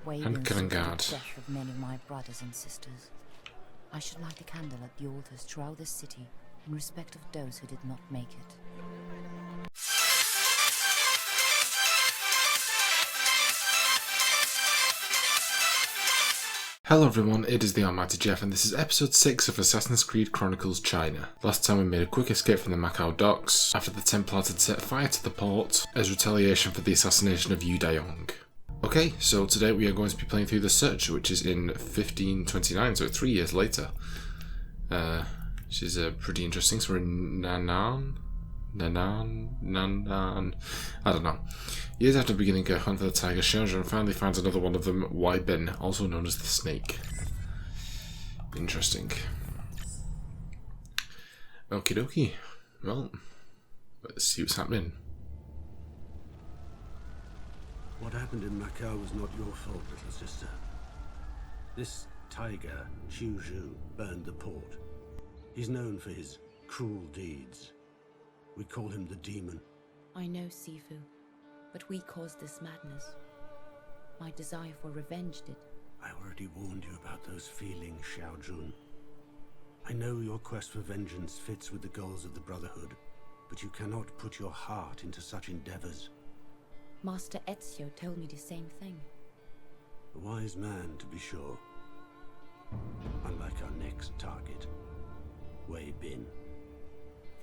Wei Ben suffered the death of many of my brothers and sisters. I should light a candle at the altars throughout this city in respect of those who did not make it. Hello everyone, it is the Almighty Jeff and this is episode 6 of Assassin's Creed Chronicles China. Last time we made a quick escape from the Macau docks after the Templars had set fire to the port as retaliation for the assassination of Yu Daiyong. Okay, so today we are going to be playing through The Search, which is in 1529, so 3 years later. Which is pretty interesting. So we're in Nan'an, I don't know. Years after beginning a hunt for the tiger, Xiaozhen finally finds another one of them, Wei Ben, also known as the Snake. Interesting. Okie dokie. Well, let's see what's happening. What happened in Macau was not your fault, little sister. This tiger, Xu Zhu, burned the port. He's known for his cruel deeds. We call him the demon. I know, Sifu, but we caused this madness. My desire for revenge did. I already warned you about those feelings, Xiaojun. I know your quest for vengeance fits with the goals of the Brotherhood, but you cannot put your heart into such endeavors. Master Ezio told me the same thing. A wise man, to be sure. Unlike our next target, Wei Ben.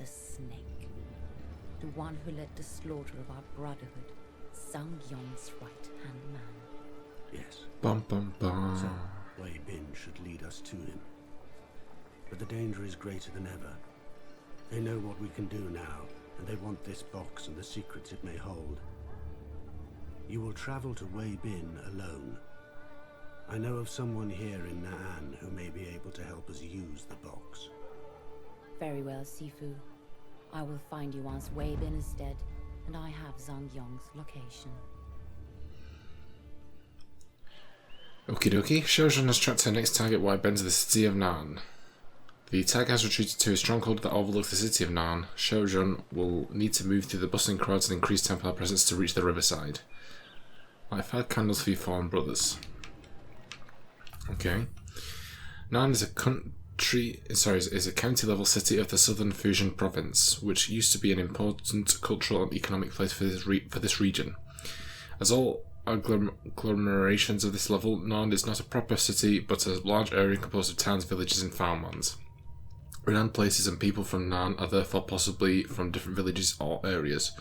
The Snake. The one who led the slaughter of our Brotherhood. Zhang Yong's right-hand man. Yes. Bum bum bum. So, Wei Ben should lead us to him. But the danger is greater than ever. They know what we can do now, and they want this box and the secrets it may hold. You will travel to Wei Ben alone. I know of someone here in Nan'an who may be able to help us use the box. Very well, Sifu. I will find you once Wei Ben is dead, and I have Zhang Yong's location. Okie dokie. Xiaozhen has tracked her next target, Wei Ben, to the city of Nan'an. The tiger has retreated to a stronghold that overlooks the city of Nan'an. Xiaozhen will need to move through the bustling crowds and increase Templar presence to reach the riverside. I've had candles for your fallen brothers. Okay. Nan'an is a county-level city of the southern Fujian province, which used to be an important cultural and economic place for this region. As all agglomerations of this level, Nan'an is not a proper city, but a large area composed of towns, villages, and farmlands. Renowned places and people from Nan'an are therefore possibly from different villages or areas.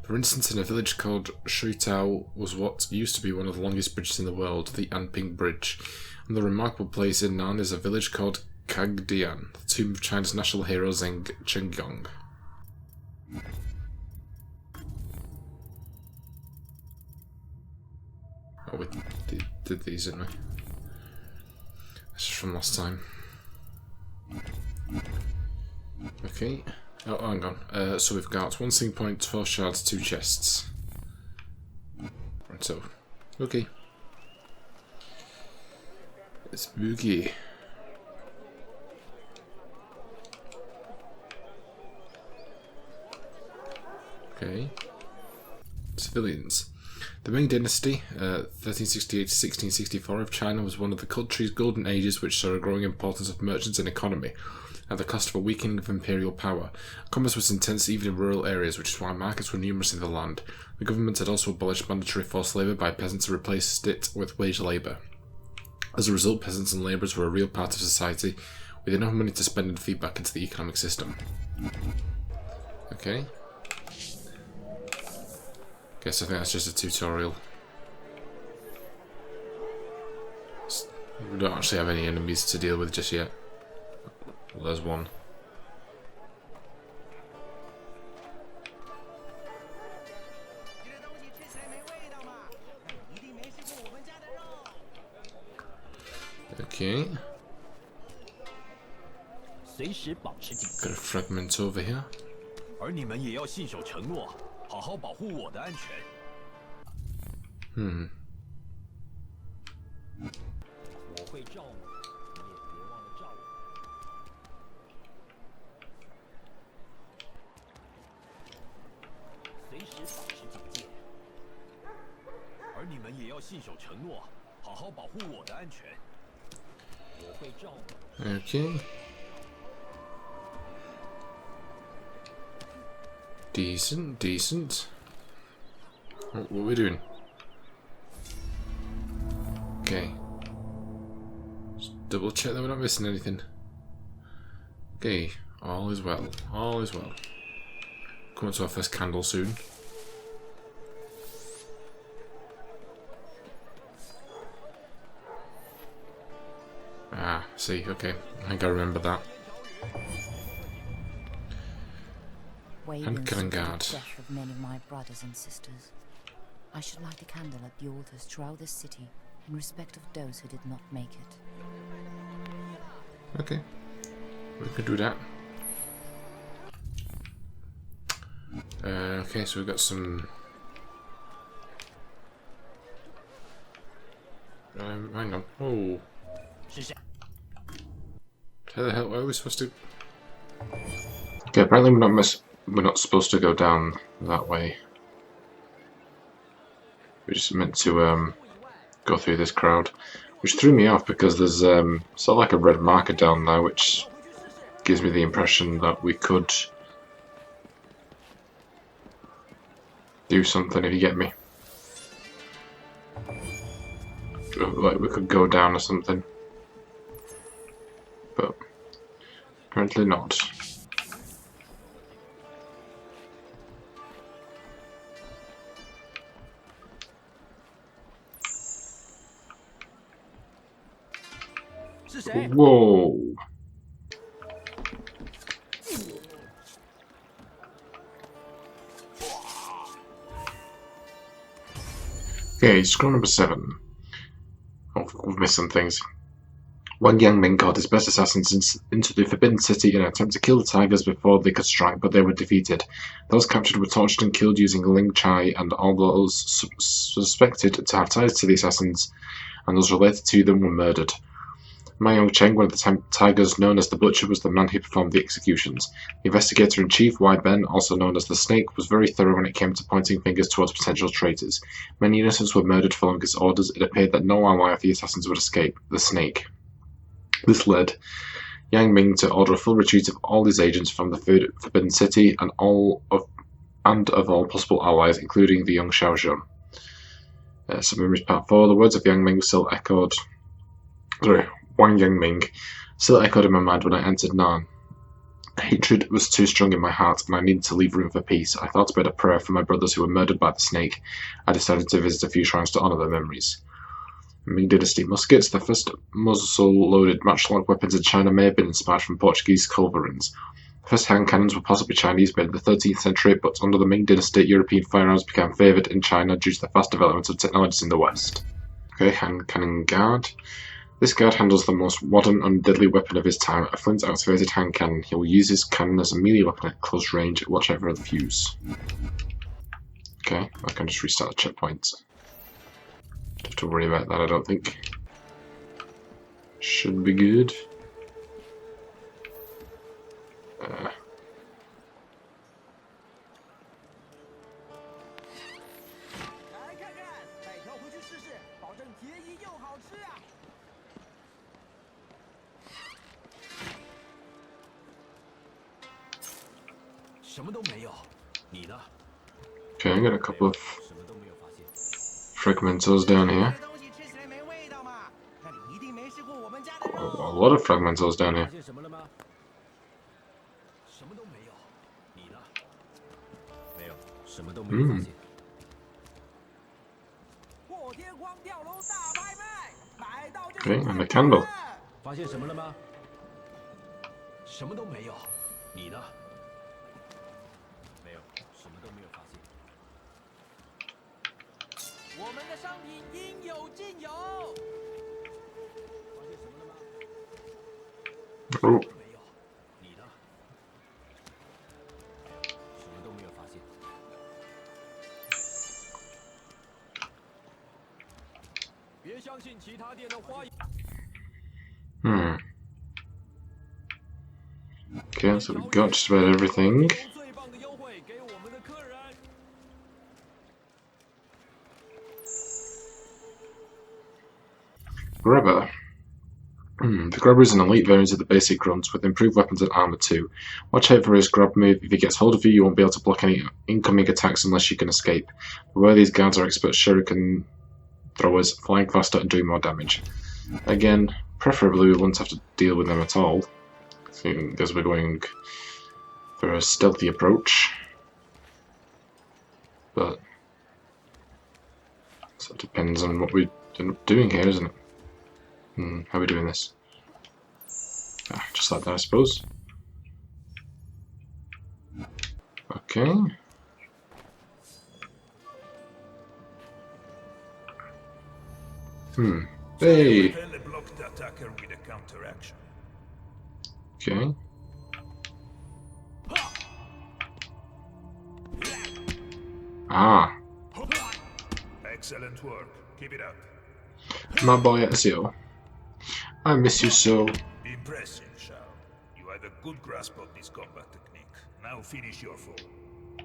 For instance, in a village called Shuitao was what used to be one of the longest bridges in the world, the Anping Bridge. And the remarkable place in Nan'an is a village called Kagdian, the tomb of China's national hero Zheng Chengyong. Oh, we did these, didn't we? That's just from last time. Okay. Oh, hang on. So we've got 1 single point, 12 shards, 2 chests. Right, so. Okay. It's boogie. Okay. Civilians. The Ming Dynasty, 1368 to 1664 of China, was one of the country's golden ages which saw a growing importance of merchants and economy, at the cost of a weakening of imperial power. Commerce was intense even in rural areas, which is why markets were numerous in the land. The government had also abolished mandatory forced labour by peasants and replaced it with wage labour. As a result, peasants and labourers were a real part of society, with enough money to spend and feed back into the economic system. Okay. Guess I think that's just a tutorial. We don't actually have any enemies to deal with just yet. Well, there's one. Okay. Got a fragment over here. Okay. Decent, decent. What are we doing? Okay. Just double check that we're not missing anything. Okay, all is well. All is well. Coming to our first candle soon. Ah, see, okay. I think I remember that. Wei And Ben killing suffered guard. the death of many of my brothers and sisters. I should light a candle at the altars throughout the city in respect of those who did not make it. Okay. We could do that. Okay, so we've got some... hang on. Oh. How the hell, where are we supposed to... Okay, apparently we're not supposed to go down that way. We're just meant to go through this crowd. Which threw me off because there's sort of like a red marker down there which gives me the impression that we could do something, if you get me. Like we could go down or something. But apparently not. Whoa. Okay, scroll number 7. Oh, we've missed some things. Wang Yangming called his best assassins into the Forbidden City in an attempt to kill the tigers before they could strike, but they were defeated. Those captured were tortured and killed using Ling Chai, and all those suspected to have ties to the assassins and those related to them were murdered. Ma Yongcheng, one of the tigers known as the Butcher, was the man who performed the executions. The investigator-in-chief, Wei Ben, also known as the Snake, was very thorough when it came to pointing fingers towards potential traitors. Many innocents were murdered following his orders. It appeared that no ally of the assassins would escape. The Snake. This led Yang Ming to order a full retreat of all his agents from the Forbidden City and of all possible allies, including the young Xiaozhun. Submemories Part 4. The words of Yang Ming still echoed. Wang Yangming still echoed in my mind when I entered Nan'an. Hatred was too strong in my heart, and I needed to leave room for peace. I thought about a prayer for my brothers who were murdered by the Snake. I decided to visit a few shrines to honor their memories. Ming Dynasty muskets. The first muzzle-loaded matchlock weapons in China may have been inspired from Portuguese culverins. The first hand cannons were possibly Chinese, made in the 13th century, but under the Ming Dynasty, European firearms became favoured in China due to the fast development of technologies in the West. Okay, hand cannon guard. This guard handles the most modern and deadly weapon of his time, a flint-activated hand cannon. He will use his cannon as a melee weapon at close range, watch out for the fuse. Okay, I can just restart the checkpoint. Don't have to worry about that, I don't think. Should be good. Okay, I got a couple of fragmentos down here. A lot of fragmentos down here. Okay, and a candle. Oh. Okay, so we got just about everything. Grubber. The Grubber is an elite variant of the basic grunts with improved weapons and armor too. Watch out for his grab move. If he gets hold of you, you won't be able to block any incoming attacks unless you can escape. Beware, these guards are expert shuriken throwers, flying faster and doing more damage. Again, preferably we won't have to deal with them at all, because we're going for a stealthy approach. But so it depends on what we end up doing here, isn't it? How are we doing this? Just like that, I suppose. Okay. Hey! Okay. Ah. Excellent work. Keep it up. My boy Ezio. I miss you so. Impressive, Shao. You have a good grasp of this combat technique. Now finish your foe.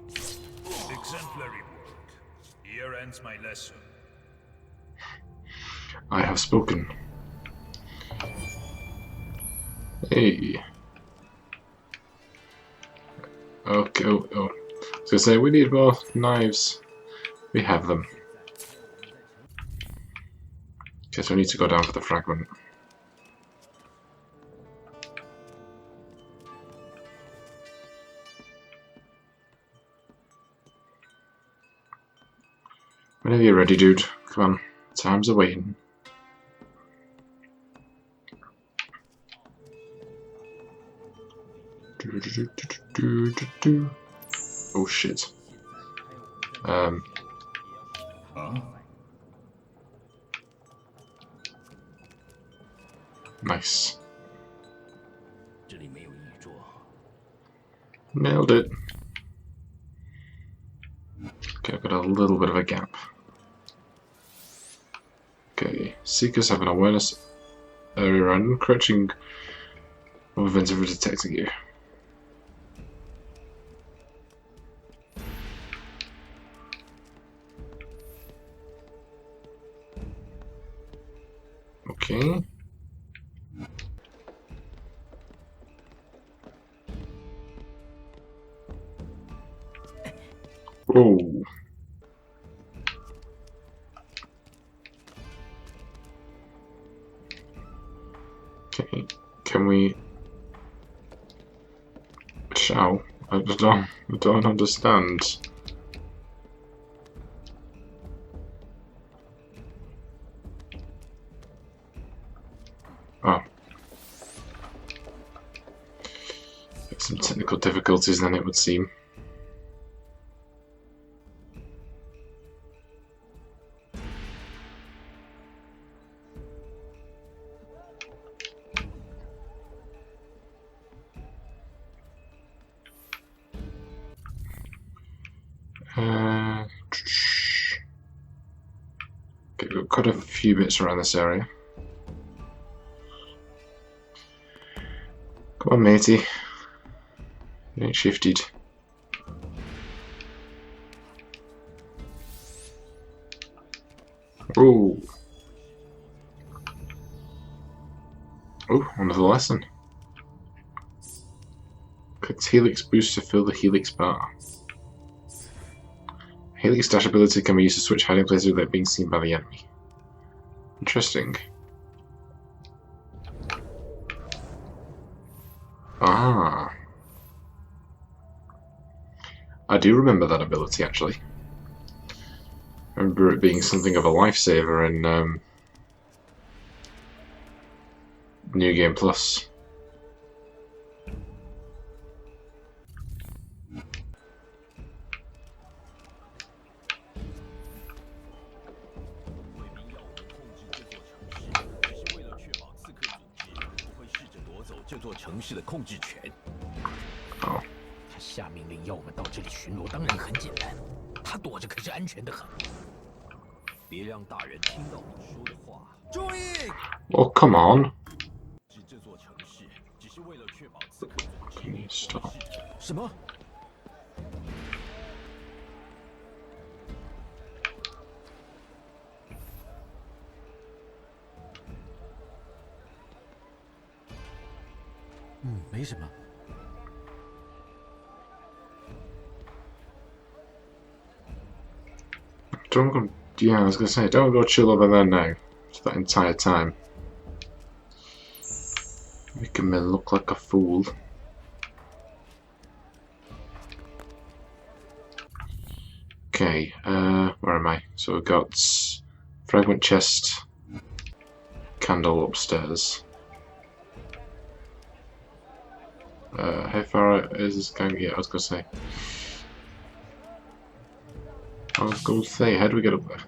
Exemplary work. Here ends my lesson. I have spoken. Hey. Okay, oh. I was gonna say, we need more knives. We have them. Guess we need to go down for the fragment. Whenever you're ready, dude. Come on. Time's awaiting. Oh shit. Nice. Nailed it. Okay, I've got a little bit of a gap. Okay, Seekers have an awareness area around, crouching movements for detecting you. Okay. Oh. Okay, can we... Shall? I don't understand. Oh. Some technical difficulties then, it would seem. Okay, we've got a few bits around this area. Come on, matey. You ain't shifted. Ooh. Oh, another lesson. Clicks Helix boost to fill the Helix bar. Helix dash ability can be used to switch hiding places without being seen by the enemy. Interesting. Ah. I do remember that ability, actually. I remember it being something of a lifesaver in New Game Plus. Oh. 他下命令要我们到这里巡逻，当然很简单。他躲着可是安全的很。别让大人听到我说的话。注意！ Oh, come on. 这座城市只是为了确保刺客组织。 Can you stop? 什么？ Okay. 备什么？ Don't go. Yeah, I was gonna say, don't go chill over there now. For that entire time, making me look like a fool. Okay, where am I? So we've got fragment chest, candle upstairs. How far is this going? Yeah, I was gonna say. How do we get up there?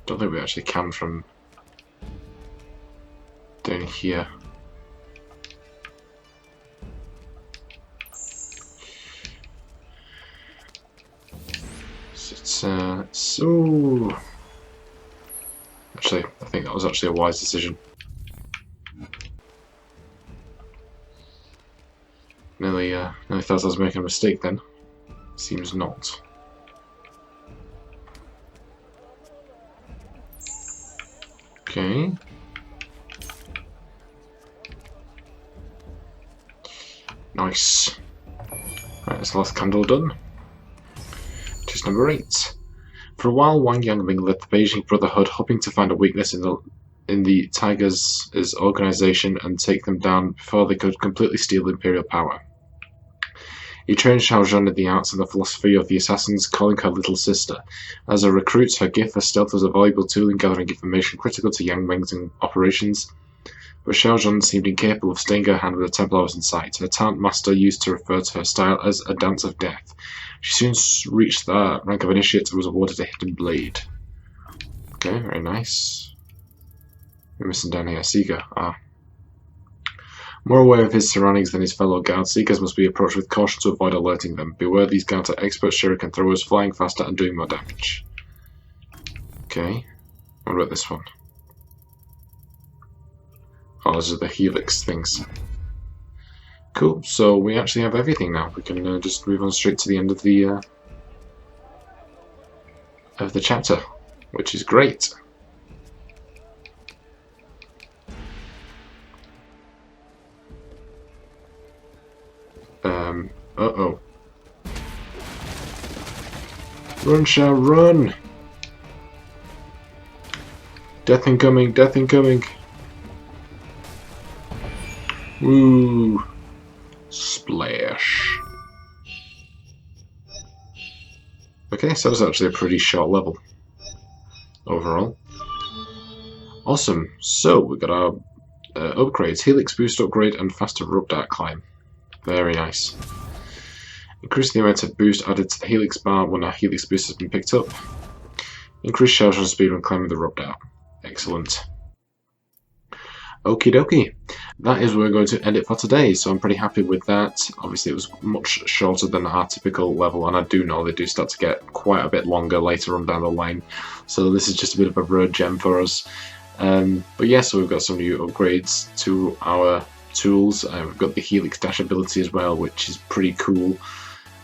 Don't think we actually can from down here. So actually, I think that was actually a wise decision. Nearly thought I was making a mistake then. Seems not. Okay. Nice. Right, that's the last candle done. Which is number 8. For a while, Wang Yangming led the Beijing Brotherhood, hoping to find a weakness in the Tigers' organization and take them down before they could completely steal imperial power. He trained Xiao Zhan in the arts and the philosophy of the assassins, calling her little sister. As a recruit, her gift for stealth was a valuable tool in gathering information critical to Yang Meng's operations, but Xiao Zhan seemed incapable of staying her hand with a Templar was in sight. Her talent master used to refer to her style as a dance of death. She soon reached the rank of initiate and was awarded a hidden blade. Okay, very nice. We're missing down here. Seeker. More aware of his surroundings than his fellow guards, Seekers must be approached with caution to avoid alerting them. Beware, these guards are expert shuriken throwers, flying faster and doing more damage. Okay. What about this one? Oh, those are the helix things. Cool, so we actually have everything now. We can just move on straight to the end of the chapter, which is great. Uh-oh. Run, Shao, run! Death incoming, death incoming! Woo! Splash. Okay, so that was actually a pretty short level. Overall. Awesome. So, we got our upgrades. Helix boost upgrade and faster rope dart climb. Very nice. Increase the amount of boost added to the helix bar when a helix boost has been picked up. Increase charge speed when climbing the rope dart. Excellent. Okie dokie. That is where we're going to end it for today, so I'm pretty happy with that. Obviously it was much shorter than our typical level, and I do know they do start to get quite a bit longer later on down the line, so this is just a bit of a rare gem for us. But yeah, so we've got some new upgrades to our tools. We've got the Helix Dash ability as well, which is pretty cool.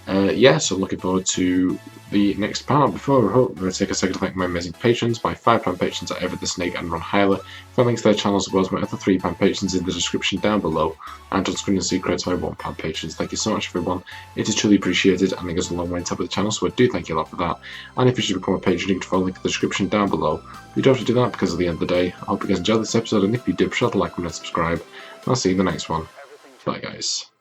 Yeah, so looking forward to the next part. Before we hope, I'm going to take a second to thank my amazing patrons. My £5 patrons are Ever the Snake and Ron Hyler. Find links to their channels as well as my other £3 patrons in the description down below. And on screen and secrets, my £1 patrons. Thank you so much, everyone. It is truly appreciated, and it goes a long way on top of the channel, so I do thank you a lot for that. And if you should become a patron, you can follow the link in the description down below. You don't have to do that because at the end of the day, I hope you guys enjoyed this episode, and if you did, be sure to like and subscribe. I'll see you in the next one. Bye, guys.